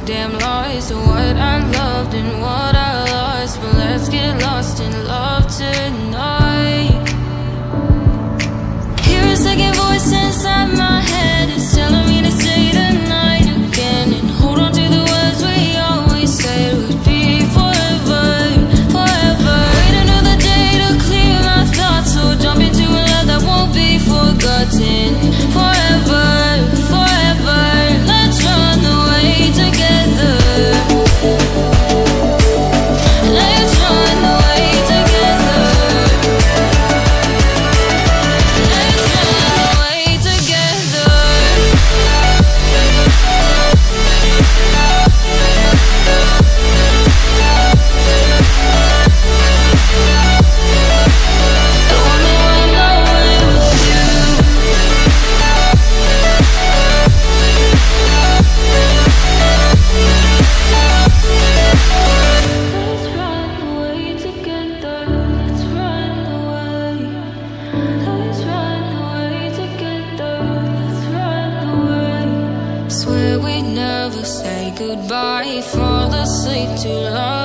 damn lies to what I loved and what I lost. But let's get lost in love tonight. Hear a second voice inside my head, it's telling me to stay the night again and hold on to the words we always said would be forever, forever. Wait another day to clear my thoughts, so jump into a love that won't be forgotten. Forever, forever, let's run away together. Let's run away together. Let's run away together. Don't know I'm going with you. Let's run away together. Let's run away. Let's run away together. Let's run away. Swear we'd never say goodbye. Fall asleep too long.